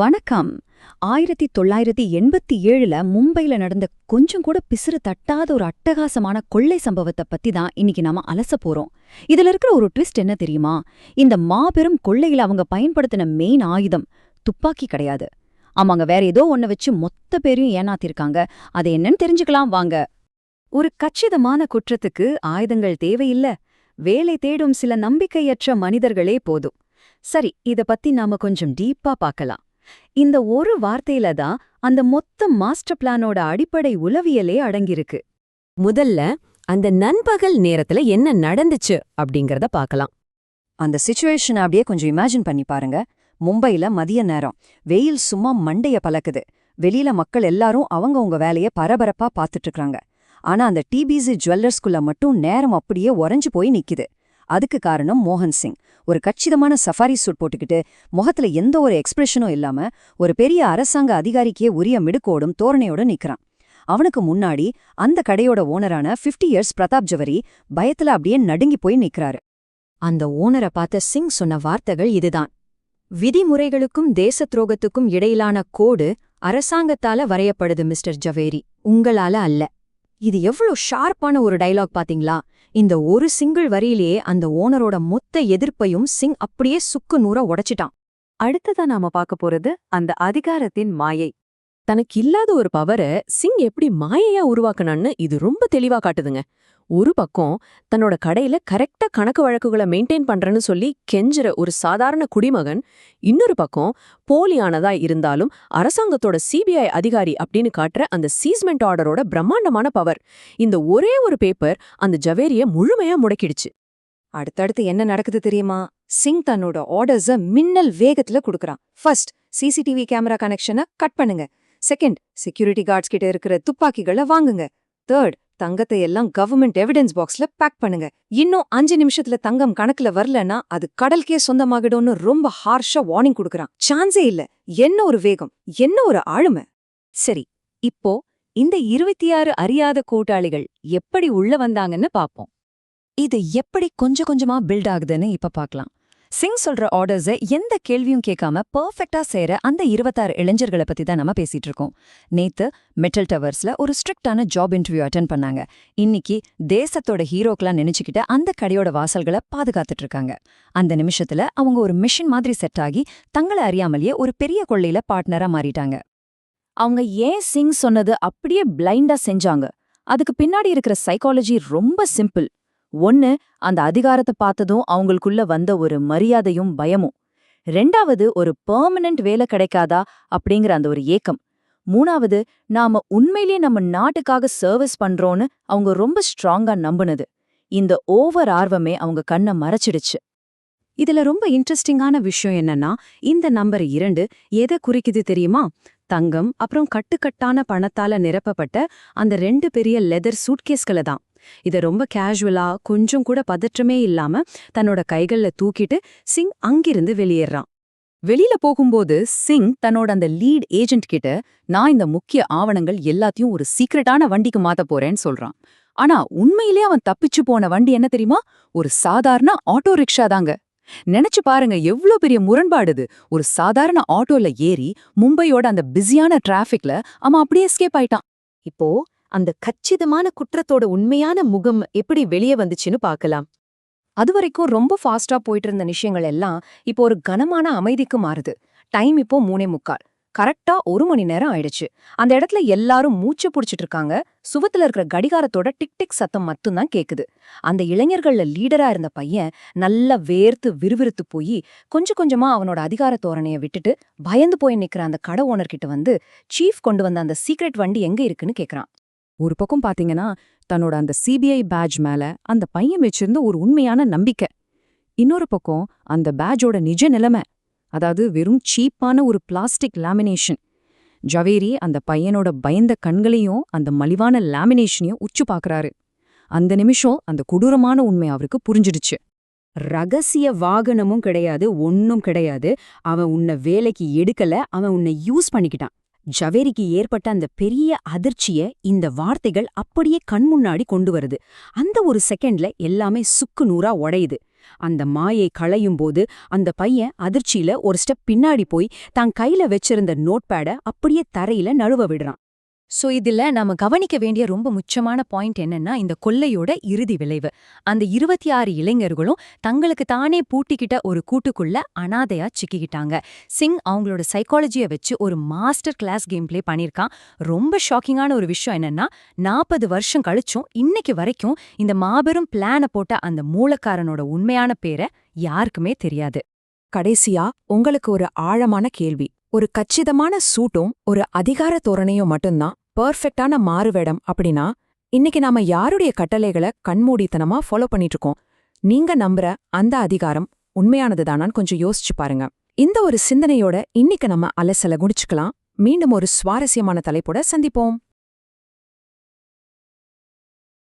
வணக்கம். 1987ல மும்பைல நடந்த கொஞ்சம் கூட பிசுறு தட்டாத ஒரு அட்டகாசமான கொள்ளை சம்பவத்தை பத்தி தான் இன்னைக்கு நாம அலச போறோம். இதுல இருக்கிற ஒரு ட்விஸ்ட் என்ன தெரியுமா? இந்த மாபெரும் கொள்ளையில அவங்க பயன்படுத்தின மெயின் ஆயுதம் துப்பாக்கி கிடையாது. ஆமாங்க, வேற ஏதோ ஒன்ன வச்சு மொத்த பேரையும் ஏமாத்திருக்காங்க. அது என்னன்னு தெரிஞ்சுக்கலாம் வாங்க. ஒரு கச்சிதமான குற்றத்துக்கு ஆயுதங்கள் தேவையில்ல. வேலை தேடும் சில நம்பிக்கையற்ற மனிதர்களே போதும். சரி, இத பத்தி நாம கொஞ்சம் டீப்பா பார்க்கலாம். இந்த ஒரு வார்த்தையில தான் அந்த மொத்த மாஸ்டர் பிளானோட அடிப்படை உளவியலே அடங்கியிருக்கு. முதல்ல அந்த நண்பகல் நேரத்துல என்ன நடந்துச்சு அப்படிங்கறத பார்க்கலாம். அந்த சிச்சுவேஷனை அப்படியே கொஞ்சம் இமேஜின் பண்ணி பாருங்க. மும்பைல மதிய நேரம், வெயில் சும்மா மண்டைய பலக்குது. வெளியில மக்கள் எல்லாரும் அவங்கவங்க வேலைய பரபரப்பா பார்த்துட்டு இருக்காங்க. ஆனா அந்த டிபிசி ஜுவல்லர்ஸ்குள்ள மட்டும் நேரம் அப்படியே உறைஞ்சு போய் நிக்குது. அதுக்கு காரணம் மோகன் சிங். ஒரு கச்சிதமான சஃபாரி சூட் போட்டுக்கிட்டு முகத்துல எந்த ஒரு எக்ஸ்பிரஷனும் இல்லாம ஒரு பெரிய அரசாங்க அதிகாரிக்கே உரிய மிடுக்கோடும் தோரணையோட நிக்கிறான். அவனுக்கு முன்னாடி அந்த கடையோட ஓனரான 50 இயர்ஸ் பிரதாப் ஜவரி பயத்துல அப்படியே நடுங்கி போய் நிக்கிறாரு. அந்த ஓனரை பார்த்த சிங் சொன்ன வார்த்தைகள் இதுதான்: விதிமுறைகளுக்கும் தேச துரோகத்துக்கும் இடையிலான கோடு அரசாங்கத்தால வரையப்படுது மிஸ்டர் ஜவேரி, உங்களால அல்ல. இது எவ்வளவு ஷார்ப்பான ஒரு டைலாக் பாத்தீங்களா? இந்த ஒரு சிங்கிள் வரியிலேயே அந்த ஓனரோட மொத்த எதிர்ப்பையும் சிங் அப்படியே சுக்கு நூற உடைச்சிட்டான். அடுத்ததா நாம பார்க்க போறது அந்த அதிகாரத்தின் மாயை. தனக்கு இல்லாத ஒரு பவரை சிங் எப்படி மாயையா உருவாக்கணும்னு இது ரொம்ப தெளிவா காட்டுதுங்க. ஒரு பக்கம் தன்னோட கடையில கரெக்டா கணக்கு வழக்குகளை மெயின்டைன் பண்றேன்னு சொல்லி கெஞ்சுற ஒரு சாதாரண குடிமகன், இன்னொரு பக்கம் போலியானதா இருந்தாலும் அரசாங்கத்தோட சிபிஐ அதிகாரி அப்படின்னு காட்டுற அந்த சீஸ்மெண்ட் ஆர்டரோட பிரம்மாண்டமான பவர். இந்த ஒரே ஒரு பேப்பர் அந்த ஜவேரிய முழுமையா முடக்கிடுச்சு. அடுத்தடுத்து என்ன நடக்குது தெரியுமா? சிங் தன்னோட ஆர்டர்ஸ மின்னல் வேகத்துல கொடுக்கறான். ஃபர்ஸ்ட், சிசிடிவி கேமரா கனெக்ஷனை கட் பண்ணுங்க. செகண்ட், செக்யூரிட்டி கார்ட்ஸ் கிட்ட இருக்கிற துப்பாக்கிகளை வாங்குங்க. தேர்ட், தங்கத்தை எல்லாம் கவர்மெண்ட் எவிடன்ஸ் பாக்ஸ்ல பேக் பண்ணுங்க. இன்னும் 5 நிமிஷத்துல தங்கம் கணக்குல வரலன்னா அது கடலுக்கே சொந்தமாகிடும்னு ரொம்ப ஹார்ஷா வார்னிங் கொடுக்கறான். சான்ஸே இல்ல. என்ன ஒரு வேகம், என்ன ஒரு ஆளுமை! சரி, இப்போ இந்த 26 அறியாத கூட்டாளிகள் எப்படி உள்ள வந்தாங்கன்னு பாப்போம். இது எப்படி கொஞ்சம் கொஞ்சமா பில்ட் ஆகுதுன்னு இப்ப பார்க்கலாம். சிங் சொல்ற ஆர்டர்ஸை எந்த கேள்வியும் கேட்காம பெர்ஃபெக்ட்டா செய்யற அந்த 26 இளைஞர்களை பத்தி தான் நம்ம பேசிட்டு இருக்கோம். நேத்து மெட்டல் டவர்ஸ்ல ஒரு ஸ்ட்ரிக்டான ஜாப் இன்டர்வியூ அட்டென்ட் பண்ணாங்க. இன்னைக்கு தேசத்தோட ஹீரோக்கெல்லாம் நினைச்சுக்கிட்டு அந்த கடையோட வாசல்களை பாதுகாத்துட்டு இருக்காங்க. அந்த நிமிஷத்துல அவங்க ஒரு மிஷன் மாதிரி செட் ஆகி தங்களை அறியாமலேயே ஒரு பெரிய கொள்ளையில பார்ட்னரா மாறிட்டாங்க. அவங்க ஏன் சிங் சொன்னது அப்படியே பிளைண்டா செஞ்சாங்க? அதுக்கு பின்னாடி இருக்கிற சைக்காலஜி ரொம்ப சிம்பிள். ஒன்னு, அந்த அதிகாரத்தை பார்த்ததும் அவங்களுக்குள்ள வந்த ஒரு மரியாதையும் பயமும். ரெண்டாவது, ஒரு பெர்மனன்ட் வேலை கிடைக்காதா அப்படிங்கிற அந்த ஒரு ஏக்கம். மூணாவது, நாம உண்மையிலேயே நம்ம நாட்டுக்காக சர்வீஸ் பண்றோன்னு அவங்க ரொம்ப ஸ்ட்ராங்கா நம்புனது. இந்த ஓவர் ஆர்வமே அவங்க கண்ணை மறைச்சிடுச்சு. இதுல ரொம்ப இன்ட்ரெஸ்டிங்கான விஷயம் என்னன்னா, இந்த நம்பர் 2 எதை குறிக்குது தெரியுமா? தங்கம் அப்புறம் கட்டுக்கட்டான பணத்தால நிரப்பப்பட்ட அந்த 2 பெரிய லெதர் சூட்கேஸ்களை தான். இத ரொம்ப கேஷுவலா, கொஞ்சம் கூட பதற்றமே இல்லாம தன்னோட கைகள்ல தூக்கிட்டு சிங் அங்கிருந்து வெளியேறான். வெளியில போகும்போது சிங் தன்னோட அந்த லீட் ஏஜென்ட் கிட்ட, நான் இந்த முக்கிய ஆவணங்கள் எல்லாத்தையும் ஒரு சீக்ரெட்டான வண்டிக்கு மாத்த போறேன்னு சொல்றான். ஆனா உண்மையிலே அவன் தப்பிச்சு போன வண்டி என்ன தெரியுமா? ஒரு சாதாரண ஆட்டோ ரிக்ஷா தாங்க. நினைச்சு பாருங்க, எவ்ளோ பெரிய முரண்பாடுது. ஒரு சாதாரண ஆட்டோல ஏறி மும்பையோட அந்த பிஸியான டிராஃபிக்ல அவன் அப்படியே எஸ்கேப் ஆயிட்டான். இப்போ அந்த கச்சிதமான குற்றத்தோட உண்மையான முகம் எப்படி வெளியே வந்துச்சுன்னு பார்க்கலாம். அதுவரைக்கும் ரொம்ப ஃபாஸ்டா போயிட்டு இருந்த விஷயங்கள் எல்லாம் இப்போ ஒரு கனமான அமைதிக்கு மாறுது. டைம் இப்போ 3:45. கரெக்டா 1 மணி நேரம் ஆயிடுச்சு. அந்த இடத்துல எல்லாரும் மூச்சு புடிச்சிட்டு இருக்காங்க. சுவத்துல இருக்கிற கடிகாரத்தோட டிக் டிக் சத்தம் மட்டும்தான் கேக்குது. அந்த இளைஞர்கள்ல லீடரா இருந்த பையன் நல்லா வேர்த்து விறுவிறுத்து போய் கொஞ்சம் கொஞ்சமா அவனோட அதிகார தோரணையை விட்டுட்டு பயந்து போய் நிக்கிற அந்த கடை ஓனர்கிட்ட வந்து சீஃப் கொண்டு வந்த அந்த சீக்ரெட் வண்டி எங்க இருக்குன்னு கேக்குறான். ஒரு பக்கம் பாத்தீங்கன்னா தன்னோட அந்த சிபிஐ பேட்ஜ் மேல அந்த பையன் வச்சிருந்த ஒரு உண்மையான நம்பிக்கை. இன்னொரு பக்கம் அந்த பேட்ஜோட நிஜ நிலைமை, அதாவது வெறும் சீப்பான ஒரு பிளாஸ்டிக் லேமினேஷன். ஜவேரி அந்த பையனோட பயந்த கண்களையும் அந்த மலிவான லேமினேஷனையும் உச்சு பாக்குறாரு. அந்த நிமிஷம் அந்த கொடூரமான உண்மை அவருக்கு புரிஞ்சிடுச்சு. ரகசிய வாகனமும் கிடையாது, ஒன்னும் கிடையாது. அவன் உன்னை வேலைக்கு எடுக்கல, அவன் உன்னை யூஸ் பண்ணிக்கிட்டான். ஜவேரிக்கு ஏற்பட்ட அந்த பெரிய அதிர்ச்சிய இந்த வார்த்தைகள் அப்படியே கண்முன்னாடி கொண்டு வருது. அந்த ஒரு செகண்ட்ல எல்லாமே சுக்கு நூறா உடையுது. அந்த மாயை களையும் போது அந்த பையன் அதிர்ச்சியில ஒரு ஸ்டெப் பின்னாடி போய் தான் கையில வச்சிருந்த நோட்பேட அப்படியே தரையில நழுவ விடுறான். சோ இதுல நாம கவனிக்க வேண்டிய ரொம்ப முக்கியமான பாயிண்ட் என்னன்னா இந்த கொள்ளையோட இறுதி விளைவு. அந்த 26 இளைஞர்களும் தங்களுக்கு தானே பூட்டிக்கிட்ட ஒரு கூட்டுக்குள்ள அனாதையா சிக்கிக்கிட்டாங்க. சிங் அவங்களோட சைக்காலஜியை வச்சு ஒரு மாஸ்டர் கிளாஸ் கேம் பிளே பண்ணிருக்கான். ரொம்ப ஷாக்கிங்கான ஒரு விஷயம் என்னன்னா 40 வருஷம் கழிச்சும் இன்னைக்கு வரைக்கும் இந்த மாபெரும் பிளான போட்ட அந்த மூலக்காரனோட உண்மையான பேரை யாருக்குமே தெரியாது. கடைசியா உங்களுக்கு ஒரு ஆழமான கேள்வி. ஒரு கச்சிதமான சூட்டும் ஒரு அதிகார தோரணையும் மட்டும்தான் பெர்ஃபெக்டான மாறுவேடம் அப்படின்னா இன்னைக்கு நாம யாருடைய கட்டளைகளை கண்மூடித்தனமா ஃபாலோ பண்ணிட்டு இருக்கோம்? நீங்க நம்புற அந்த அதிகாரம் உண்மையானதுதானான்னு கொஞ்சம் யோசிச்சு பாருங்க. இந்த ஒரு சிந்தனையோட இன்னைக்கு நம்ம அலசல முடிச்சுக்கலாம். மீண்டும் ஒரு சுவாரஸ்யமான தலைப்போட சந்திப்போம்.